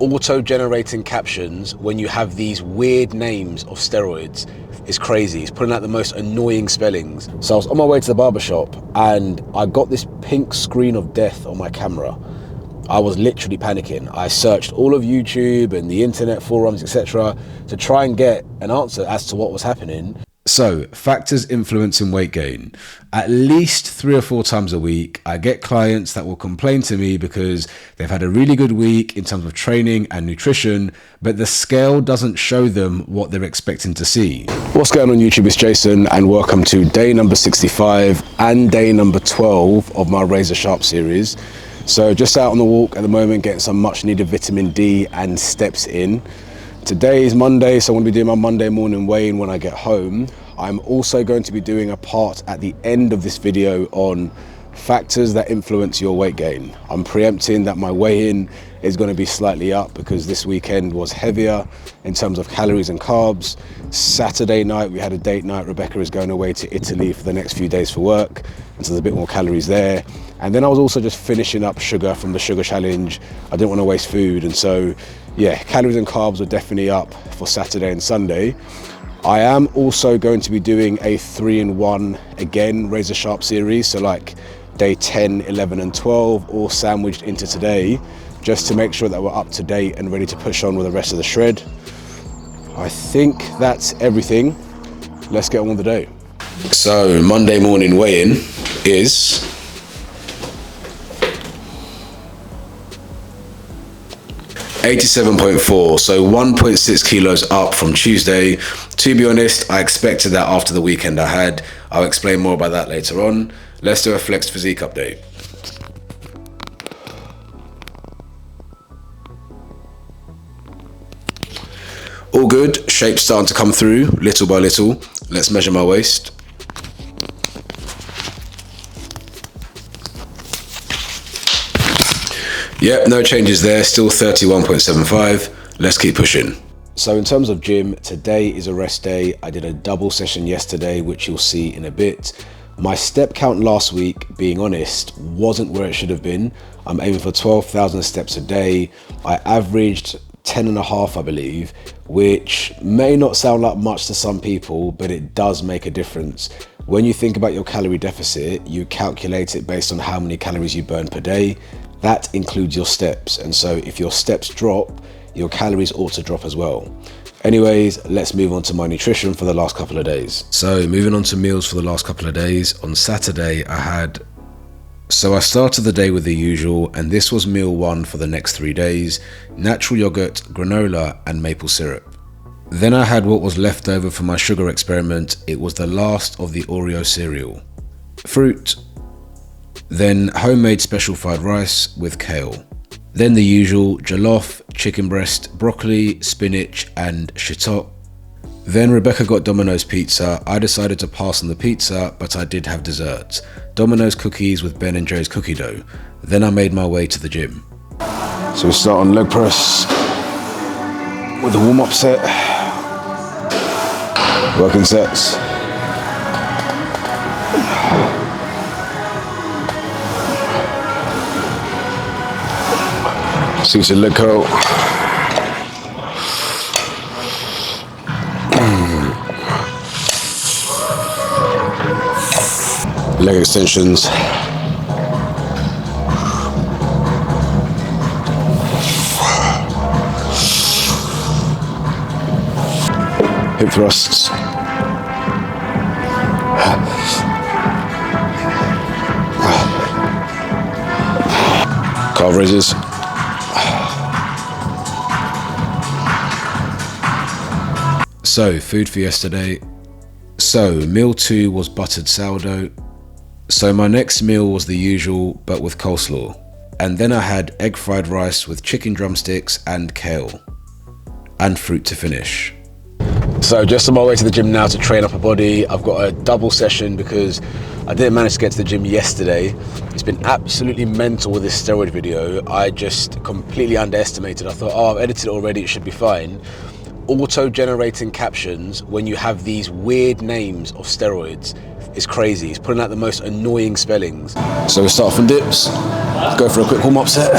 auto-generating captions when you have these weird names of steroids is crazy. It's putting out the most annoying spellings. So I was on my way to the barbershop and I got this pink screen of death on my camera. I was literally panicking. I searched all of YouTube and the internet forums, etc., to try and get an answer as to what was happening. So, factors influencing weight gain. At least 3 or 4 times a week, I get clients that will complain to me because they've had a really good week in terms of training and nutrition, but the scale doesn't show them what they're expecting to see. What's going on YouTube? It's Jason and welcome to day number 65 and day number 12 of my Razor Sharp series. So just out on the walk at the moment, getting some much needed vitamin D and steps in. Today is Monday, so I'm going to be doing my Monday morning weigh-in when I get home. I'm also going to be doing a part at the end of this video on factors that influence your weight gain. I'm preempting that my weigh-in is going to be slightly up because this weekend was heavier in terms of calories and carbs. Saturday night we had a date night. Rebecca is going away to Italy for the next few days for work, and so there's a bit more calories there. And then I was also just finishing up sugar from the sugar challenge. I didn't want to waste food, and so yeah, calories and carbs were definitely up for Saturday and Sunday. I am also going to be doing a 3-in-1 again Razor Sharp series, so like day 10, 11 and 12 all sandwiched into today, just to make sure that we're up to date and ready to push on with the rest of the shred. I think that's everything. Let's get on with the day. So Monday morning weigh-in is 87.4, so 1.6 kilos up from Tuesday. To be honest, I expected that after the weekend I had. I'll explain more about that later on. Let's do a flexed physique update. All good, shape's starting to come through little by little. Let's measure my waist. Yep, no changes there, still 31.75. Let's keep pushing. So in terms of gym, today is a rest day. I did a double session yesterday, which you'll see in a bit. My step count last week, being honest, wasn't where it should have been. I'm aiming for 12,000 steps a day. I averaged 10.5, I believe, which may not sound like much to some people, but it does make a difference. When you think about your calorie deficit, you calculate it based on how many calories you burn per day. That includes your steps, and so if your steps drop, your calories ought to drop as well. Anyways, let's move on to my nutrition for the last couple of days. So moving on to meals for the last couple of days. On Saturday I started the day with the usual, and this was meal 1 for the next 3 days: natural yogurt, granola and maple syrup. Then I had what was left over from my sugar experiment. It was the last of the Oreo cereal. Fruit. Then homemade special fried rice with kale. Then the usual jollof, chicken breast, broccoli, spinach and shiitake. Then Rebecca got Domino's pizza. I decided to pass on the pizza, but I did have dessert. Domino's cookies with Ben & Jerry's cookie dough. Then I made my way to the gym. So we start on leg press with the warm-up set. Working sets. Seated leg curl. Leg extensions. Hip thrusts. Calf raises. So, food for yesterday. So, meal 2 was buttered sourdough. So my next meal was the usual, but with coleslaw. And then I had egg fried rice with chicken drumsticks and kale. And fruit to finish. So just on my way to the gym now to train up a body. I've got a double session because I didn't manage to get to the gym yesterday. It's been absolutely mental with this steroid video. I just completely underestimated. I thought, oh, I've edited it already, it should be fine. Auto-generating captions when you have these weird names of steroids is crazy. It's putting out the most annoying spellings. So we start off on dips, go for a quick warm-up set.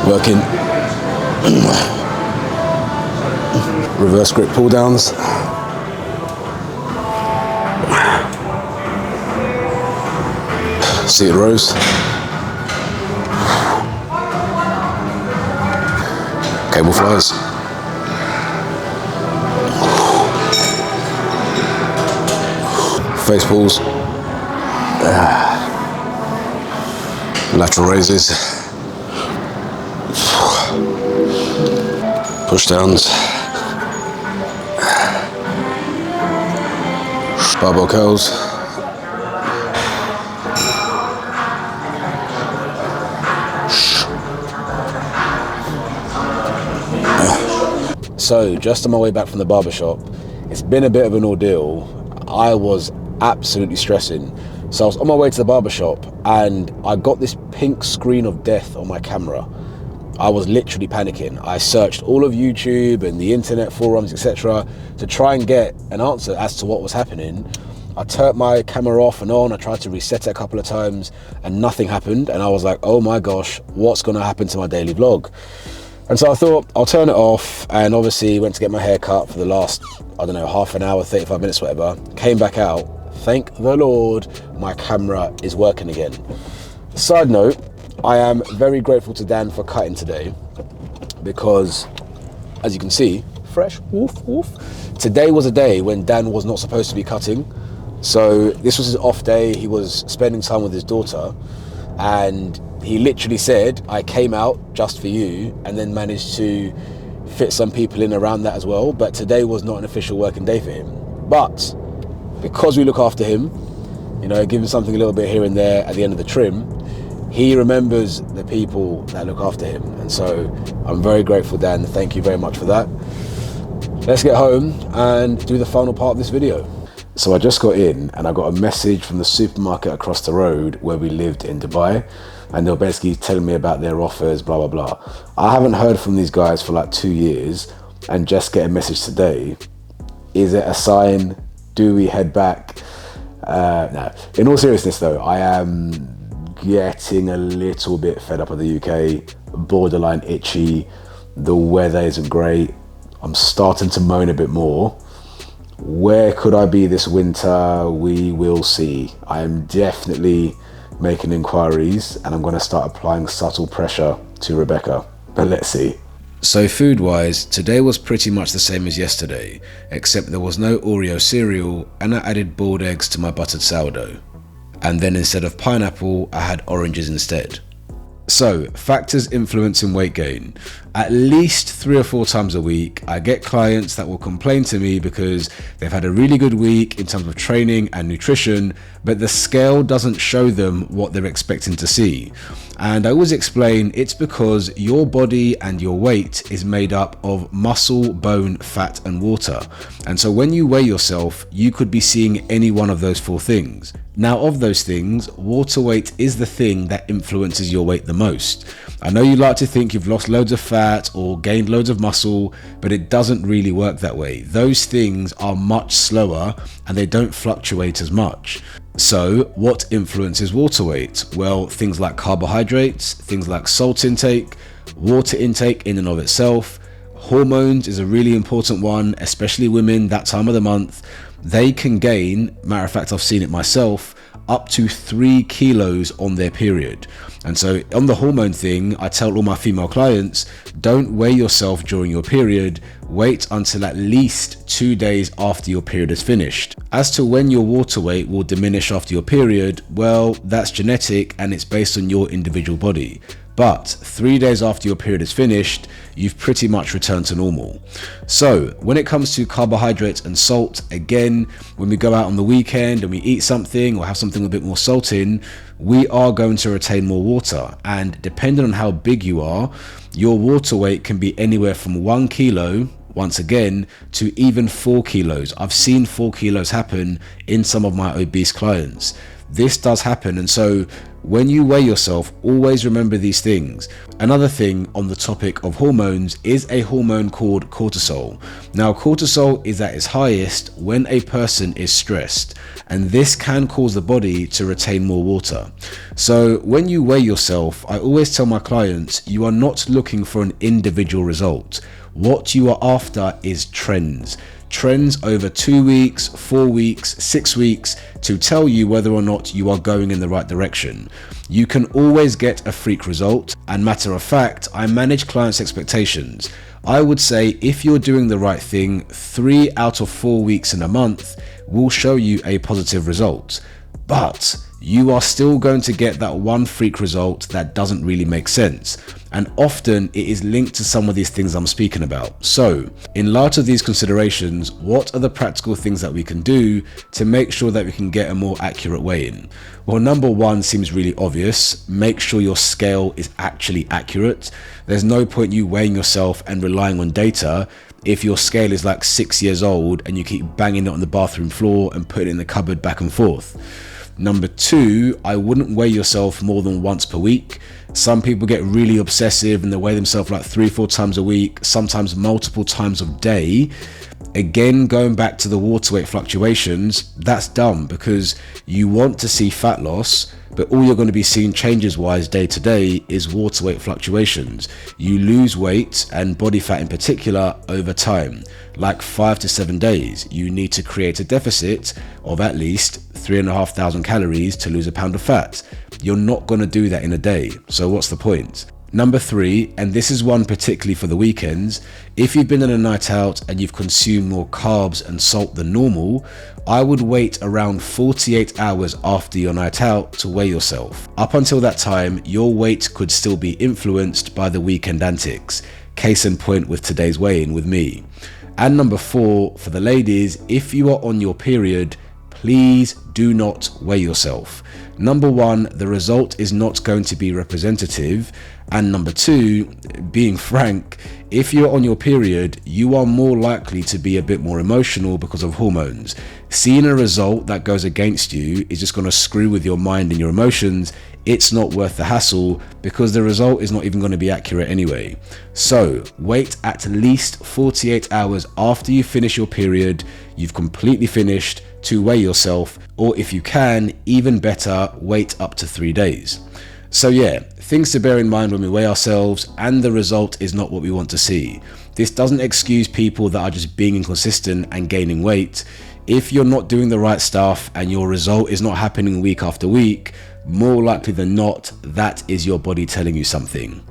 Working reverse grip pull downs. Seated rows. Cable flies. Face pulls. Lateral raises. Push downs. Barbell curls. So, just on my way back from the barbershop, it's been a bit of an ordeal. I was absolutely stressing. So I was on my way to the barbershop and I got this pink screen of death on my camera. I was literally panicking. I searched all of YouTube and the internet forums, etc., to try and get an answer as to what was happening. I turned my camera off and on. I tried to reset it a couple of times and nothing happened. And I was like, oh my gosh, what's going to happen to my daily vlog? And so I thought I'll turn it off, and obviously went to get my hair cut for the last, I don't know, half an hour, 35 minutes, whatever. Came back out. Thank the Lord, my camera is working again. Side note, I am very grateful to Dan for cutting today because, as you can see, fresh, woof, woof. Today was a day when Dan was not supposed to be cutting. So this was his off day. He was spending time with his daughter, and he literally said, I came out just for you, and then managed to fit some people in around that as well. But today was not an official working day for him. But because we look after him, you know, give him something a little bit here and there at the end of the trim, he remembers the people that look after him. And so I'm very grateful, Dan. Thank you very much for that. Let's get home and do the final part of this video. So I just got in and I got a message from the supermarket across the road where we lived in Dubai. And they were basically telling me about their offers, blah, blah, blah. I haven't heard from these guys for like 2 years, and just get a message today. Is it a sign? Do we head back? No. In all seriousness though, I am getting a little bit fed up of the UK, borderline itchy. The weather isn't great. I'm starting to moan a bit more. Where could I be this winter? We will see. I am definitely making inquiries, and I'm going to start applying subtle pressure to Rebecca, but let's see. So food wise, today was pretty much the same as yesterday, except there was no Oreo cereal, and I added boiled eggs to my buttered sourdough. And then instead of pineapple, I had oranges instead. So, factors influencing weight gain. At least 3 or 4 times a week, I get clients that will complain to me because they've had a really good week in terms of training and nutrition, but the scale doesn't show them what they're expecting to see. And I always explain it's because your body and your weight is made up of muscle, bone, fat, and water. And so when you weigh yourself, you could be seeing any one of those 4 things. Now, of those things, water weight is the thing that influences your weight the most. I know you like to think you've lost loads of fat or gained loads of muscle, but it doesn't really work that way. Those things are much slower and they don't fluctuate as much. So what influences water weight? Well, things like carbohydrates, things like salt intake, water intake in and of itself. Hormones is a really important one, especially women that time of the month. They can gain, matter of fact, I've seen it myself, up to 3 kilos on their period. And so on the hormone thing, I tell all my female clients, don't weigh yourself during your period, wait until at least 2 days after your period is finished. As to when your water weight will diminish after your period, well, that's genetic and it's based on your individual body. But 3 days after your period is finished, you've pretty much returned to normal. So when it comes to carbohydrates and salt, again, when we go out on the weekend and we eat something or have something with a bit more salt in, we are going to retain more water. And depending on how big you are, your water weight can be anywhere from 1 kilo, once again, to even 4 kilos. I've seen 4 kilos happen in some of my obese clients. This does happen, and so when you weigh yourself, always remember these things. Another thing on the topic of hormones is a hormone called cortisol. Now, cortisol is at its highest when a person is stressed, and this can cause the body to retain more water. So when you weigh yourself, I always tell my clients, you are not looking for an individual result. What you are after is trends. Trends over 2 weeks, 4 weeks, 6 weeks to tell you whether or not you are going in the right direction. You can always get a freak result, and matter of fact, I manage clients' expectations. I would say if you're doing the right thing, 3 out of 4 weeks in a month will show you a positive result. But you are still going to get that one freak result that doesn't really make sense. And often it is linked to some of these things I'm speaking about. So in light of these considerations, what are the practical things that we can do to make sure that we can get a more accurate weigh-in? Well, number one seems really obvious. Make sure your scale is actually accurate. There's no point you weighing yourself and relying on data if your scale is like 6 years old and you keep banging it on the bathroom floor and putting it in the cupboard back and forth. Number two, I wouldn't weigh yourself more than once per week. Some people get really obsessive and they weigh themselves like 3-4 times a week, sometimes multiple times a day. Again, going back to the water weight fluctuations, that's dumb because you want to see fat loss, but all you're going to be seeing changes wise day to day is water weight fluctuations. You lose weight and body fat in particular over time, like 5 to 7 days. You need to create a deficit of at least 3,500 calories to lose a pound of fat. You're not going to do that in a day. So what's the point? Number three, and this is one particularly for the weekends, if you've been on a night out and you've consumed more carbs and salt than normal, I would wait around 48 hours after your night out to weigh yourself. Up until that time, your weight could still be influenced by the weekend antics. Case in point with today's weigh-in with me. And number four, for the ladies, if you are on your period, please do not weigh yourself. Number one, the result is not going to be representative. And number two, being frank, if you're on your period, you are more likely to be a bit more emotional because of hormones. Seeing a result that goes against you is just going to screw with your mind and your emotions. It's not worth the hassle because the result is not even going to be accurate anyway. So wait at least 48 hours after you finish your period, you've completely finished, to weigh yourself, or if you can, even better, wait up to 3 days. So yeah, things to bear in mind when we weigh ourselves, and the result is not what we want to see. This doesn't excuse people that are just being inconsistent and gaining weight. If you're not doing the right stuff and your result is not happening week after week, more likely than not, that is your body telling you something.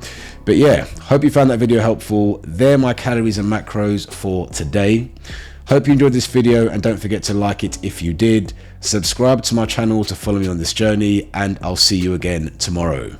But yeah, hope you found that video helpful. They're my calories and macros for today. Hope you enjoyed this video, and don't forget to like it if you did. Subscribe to my channel to follow me on this journey, and I'll see you again tomorrow.